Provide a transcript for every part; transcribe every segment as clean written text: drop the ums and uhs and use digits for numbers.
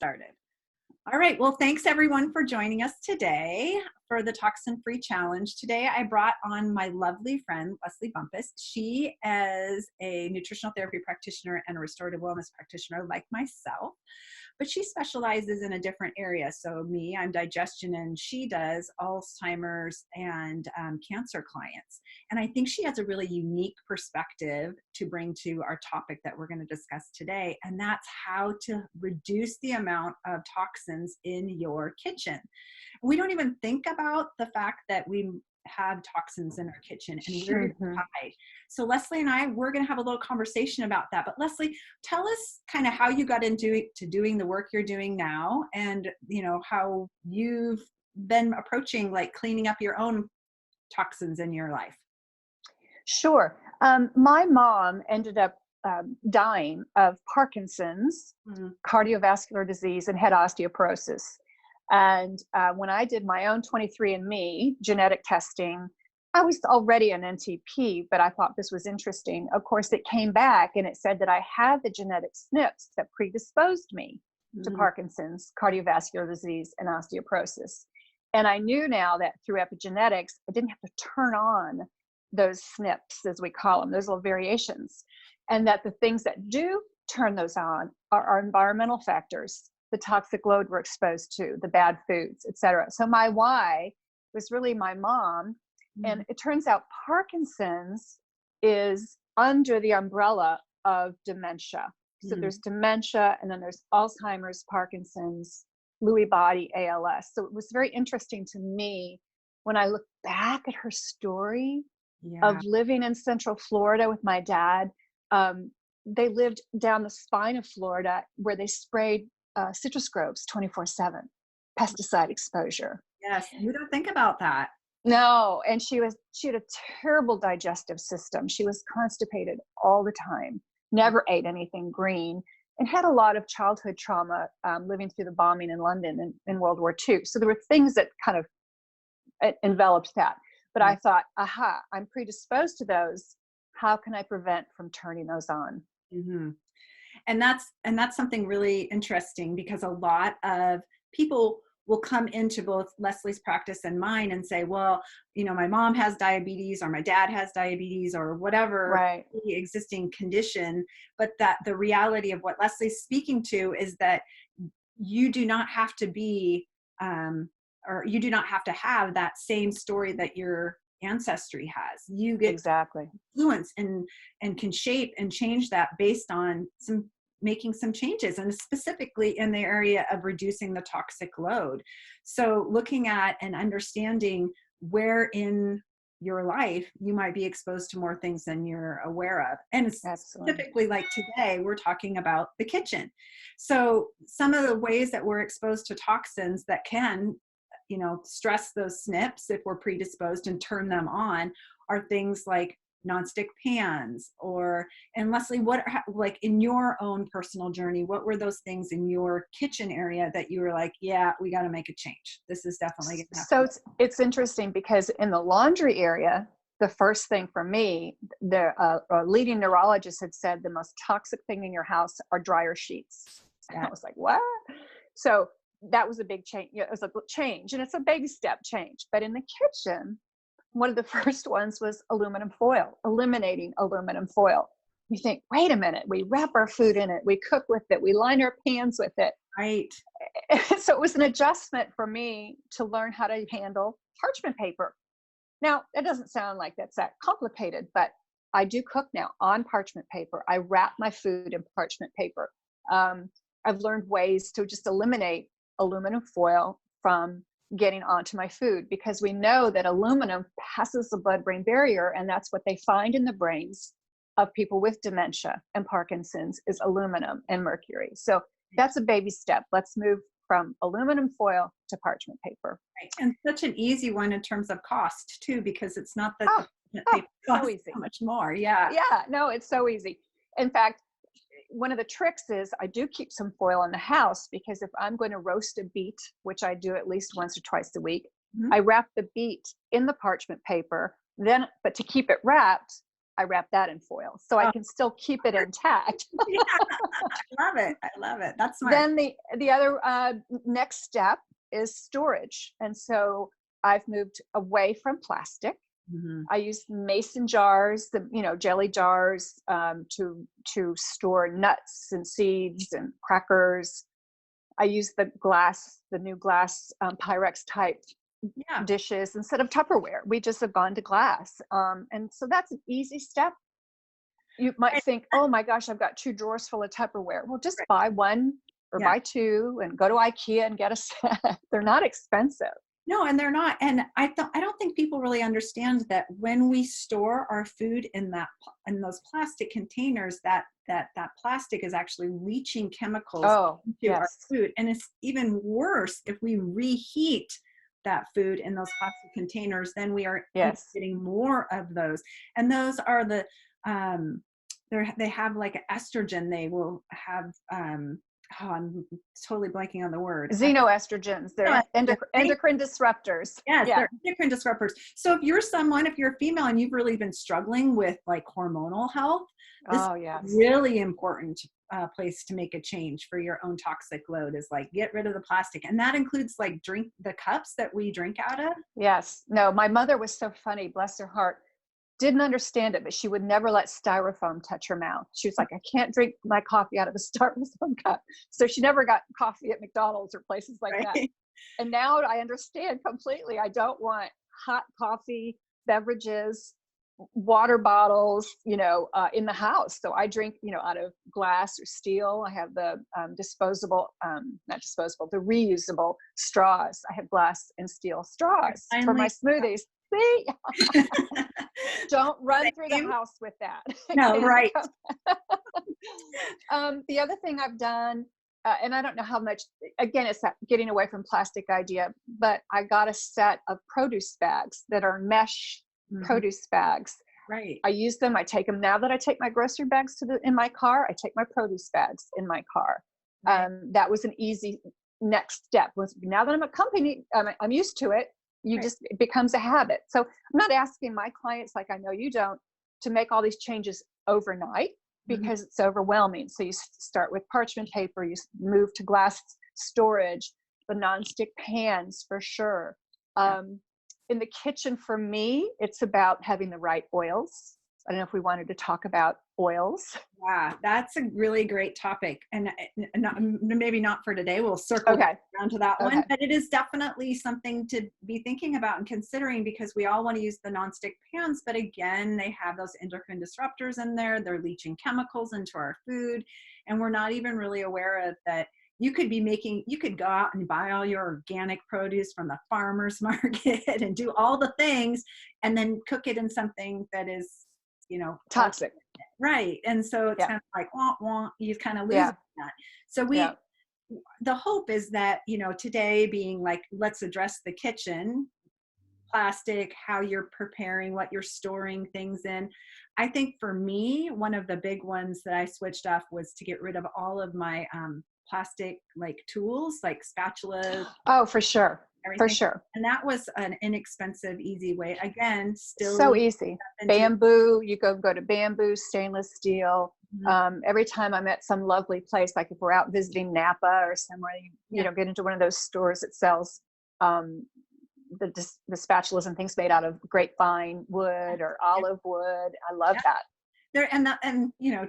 started. All right. Well, thanks everyone for joining us today for the Toxin-Free Challenge. Today, I brought on my lovely friend, Leslie Bumpas. She is a nutritional therapy practitioner and a restorative wellness practitioner like myself, but she specializes in a different area. So me, I'm digestion, and she does Alzheimer's and cancer clients. And I think she has a really unique perspective to bring to our topic that we're going to discuss today. And that's how to reduce the amount of toxins in your kitchen. We don't even think about the fact that we have toxins in our kitchen and where do they hide. So Leslie and I, we're going to have a little conversation about that. But Leslie, tell us kind of how you got into doing the work you're doing now, and how you've been approaching like cleaning up your own toxins in your life. Sure. My mom ended up dying of Parkinson's, cardiovascular disease, and had osteoporosis. And when I did my own 23andMe genetic testing, I was already an NTP, but I thought this was interesting. Of course, it came back and it said that I had the genetic SNPs that predisposed me to Parkinson's, cardiovascular disease, and osteoporosis. And I knew now that through epigenetics, I didn't have to turn on those SNPs, as we call them, those little variations. And that the things that do turn those on are our environmental factors, the toxic load we're exposed to, the bad foods, et cetera. So my why was really my mom. And it turns out Parkinson's is under the umbrella of dementia. So there's dementia, and then there's Alzheimer's, Parkinson's, Lewy body, ALS. So it was very interesting to me when I look back at her story of living in Central Florida with my dad. They lived down the spine of Florida where they sprayed citrus groves 24/7, pesticide exposure. Yes, you don't think about that. No, and she had a terrible digestive system. She was constipated all the time, never ate anything green, and had a lot of childhood trauma living through the bombing in London in World War II. So there were things that kind of enveloped that. But I thought, aha, I'm predisposed to those. How can I prevent from turning those on? And that's something really interesting, because a lot of people will come into both Leslie's practice and mine and say, well, my mom has diabetes, or my dad has diabetes, or whatever the existing condition. But that the reality of what Leslie's speaking to is that you do not have to be, or you do not have to have that same story that your ancestry has. You get influence and can shape and change that based on making some changes, and specifically in the area of reducing the toxic load. So looking at and understanding where in your life you might be exposed to more things than you're aware of. And specifically like today, we're talking about the kitchen. So some of the ways that we're exposed to toxins that can stress those SNPs if we're predisposed and turn them on are things like nonstick pans, and Leslie, what like in your own personal journey, what were those things in your kitchen area that you were like, yeah, we got to make a change. This is definitely going to happen. So it's interesting because in the laundry area, the first thing for me, a leading neurologist had said the most toxic thing in your house are dryer sheets. And I was like, what? So that was a big change. It was a change, and it's a big step change. But in the kitchen, one of the first ones was aluminum foil, eliminating aluminum foil. You think, wait a minute, we wrap our food in it, we cook with it, we line our pans with it. Right. So it was an adjustment for me to learn how to handle parchment paper. Now, that doesn't sound like that's that complicated, but I do cook now on parchment paper. I wrap my food in parchment paper. I've learned ways to just eliminate aluminum foil from getting onto my food, because we know that aluminum passes the blood-brain barrier, and that's what they find in the brains of people with dementia and Parkinson's is aluminum and mercury. So that's a baby step. Let's move from aluminum foil to parchment paper. Right. And such an easy one in terms of cost too, because it's not that the paper costs so much more. Yeah. Yeah, no, it's so easy. In fact, one of the tricks is I do keep some foil in the house, because if I'm going to roast a beet, which I do at least once or twice a week, I wrap the beet in the parchment paper, but to keep it wrapped, I wrap that in foil so I Oh, can still keep it intact. yeah, I love it. I love it. That's smart. Then the other next step is storage. And so I've moved away from plastic. Mhm. I use mason jars, the jelly jars, to store nuts and seeds and crackers. I use the new glass Pyrex type Yeah. dishes instead of Tupperware. We just have gone to glass, and so that's an easy step. You might Right, think, oh my gosh, I've got 2 drawers full of Tupperware. Well, just right. buy one or Yeah. buy 2 and go to IKEA and get a set. They're not expensive. No, and they're not. And I don't think people really understand that when we store our food in those plastic containers, that plastic is actually leaching chemicals Oh, into our yes. food. And it's even worse if we reheat that food in those plastic containers, then we are even Yes. getting more of those. And those are um they have like an estrogen. They will have oh, I'm totally blanking on the word. Xenoestrogens, they're Thank endocrine disruptors. Yes, Yeah. they're endocrine disruptors. So if you're a female and you've really been struggling with like hormonal health, this is Oh, a yes. really important place to make a change for your own toxic load is like get rid of the plastic. And that includes like the cups that we drink out of. Yes. No, my mother was so funny, bless her heart. Didn't understand it, but she would never let styrofoam touch her mouth. She was like, I can't drink my coffee out of a styrofoam cup. So she never got coffee at McDonald's or places like that. Right. And now I understand completely. I don't want hot coffee, beverages, water bottles, in the house. So I drink, out of glass or steel. I have the not disposable, the reusable straws. I have glass and steel straws for my Finally. smoothies. See, don't run through the Same. house with that. No, Okay. right. The other thing I've done, and I don't know how much, again, it's that getting away from plastic idea, but I got a set of produce bags that are mesh Mhm. produce bags. Right. I use them. I take them now that I take my grocery bags in my car. I take my produce bags in my car. Right. That was an easy next step. Was now that I'm a company, I'm used to it. Right. It becomes a habit. So I'm not asking my clients, like I know you don't, to make all these changes overnight Mhm. because it's overwhelming. So you start with parchment paper, you move to glass storage, the nonstick pans for sure. Yeah. In the kitchen, for me, it's about having the right oils. I don't know if we wanted to talk about oils. Yeah, that's a really great topic. And maybe not for today. We'll circle Okay. around to that Okay. one, but it is definitely something to be thinking about and considering because we all want to use the nonstick pans, but again, they have those endocrine disruptors in there. They're leaching chemicals into our food, and we're not even really aware of that. You could go out and buy all your organic produce from the farmer's market and do all the things and then cook it in something that is, Toxic. right. And so it's Yeah. kind of like, wah, wah, you kind of lose Yeah. that. So Yeah. the hope is that, today being like, let's address the kitchen, plastic, how you're preparing, what you're storing things in. I think for me, one of the big ones that I switched off was to get rid of all of my plastic like tools, like spatulas, Oh, for sure. For everything. sure. And that was an inexpensive, easy way. Again, still So leave easy. stuff into. Bamboo, you go to bamboo, stainless steel. Mhm. Every time I'm at some lovely place, like if we're out visiting Napa or somewhere, Yeah. get into one of those stores that sells um, the spatulas and things made out of grapevine wood or Yeah. olive wood. I love Yeah. that.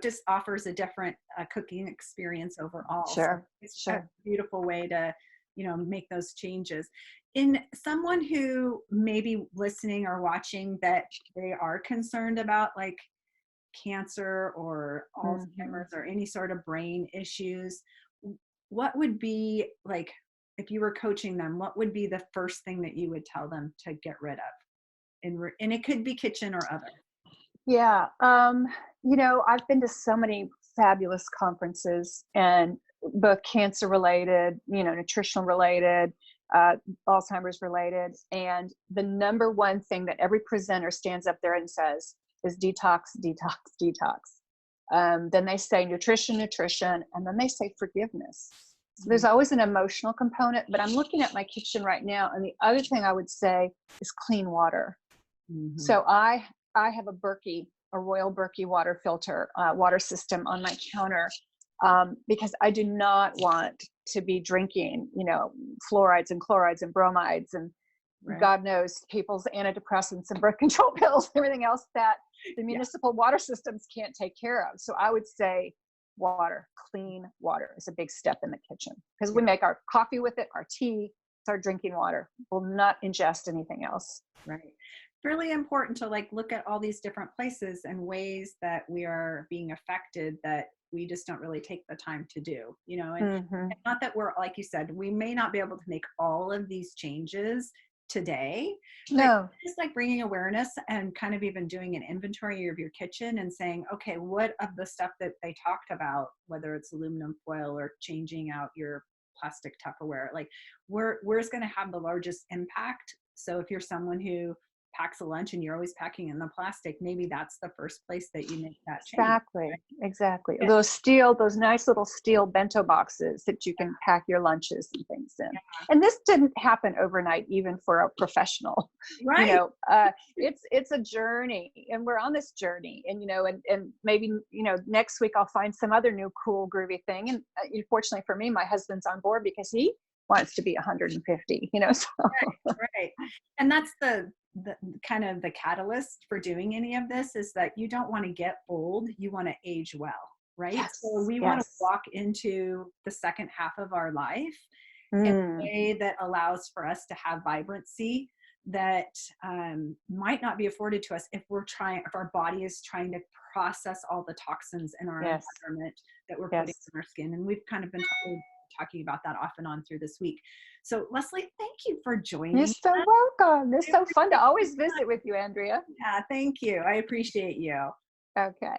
Just offers a different cooking experience overall. So Sure. it's a Sure. beautiful way to, make those changes. In someone who may be listening or watching that they are concerned about like cancer or Mhm. Alzheimer's or any sort of brain issues, what would be like, if you were coaching them, what would be the first thing that you would tell them to get rid of? And it could be kitchen or other. Yeah. I've been to so many fabulous conferences and both cancer related, nutritional related, Alzheimer's related. And the number one thing that every presenter stands up there and says is detox, detox, detox. Then they say nutrition, nutrition, and then they say forgiveness. So there's always an emotional component, but I'm looking at my kitchen right now. And the other thing I would say is clean water. Mhm. So I have a Berkey a Royal Berkey water filter, water system on my counter, because I do not want to be drinking, fluorides and chlorides and bromides and Right. God knows people's antidepressants and birth control pills, and everything else that the Yeah. municipal water systems can't take care of. So I would say water, clean water is a big step in the kitchen, because we make our coffee with it, our tea, it's our drinking water. We'll not ingest anything else. Right. Really important to like look at all these different places and ways that we are being affected that we just don't really take the time to do, and not that we're, like you said, we may not be able to make all of these changes today, but No. just like bringing awareness and kind of even doing an inventory of your kitchen and saying, okay, what of the stuff that they talked about, whether it's aluminum foil or changing out your plastic Tupperware, like where's going to have the largest impact. So if you're someone who packs a lunch and you're always packing in the plastic, maybe that's the first place that you make that change. Exactly. Right? Exactly. Yeah. Those nice little steel bento boxes that you can pack your lunches and things in. And this didn't happen overnight, even for a professional. Right. It's a journey, and we're on this journey. And and maybe next week I'll find some other new cool groovy thing. And fortunately for me, my husband's on board because he wants to be 150. So. Right. And that's the kind of the catalyst for doing any of this, is that you don't want to get old, you want to age well, right? Yes. So we want to Yes. walk into the second half of our life in a Mm. way that allows for us to have vibrancy that might not be afforded to us if our body is trying to process all the toxins in our Yes. environment that we're putting Yes. in our skin. And we've kind of been talking about that off and on through this week. So Leslie, thank you for You're joining. so welcome. It's so fun to always visit with you, Andrea. Yeah, thank you. I appreciate you. Okay.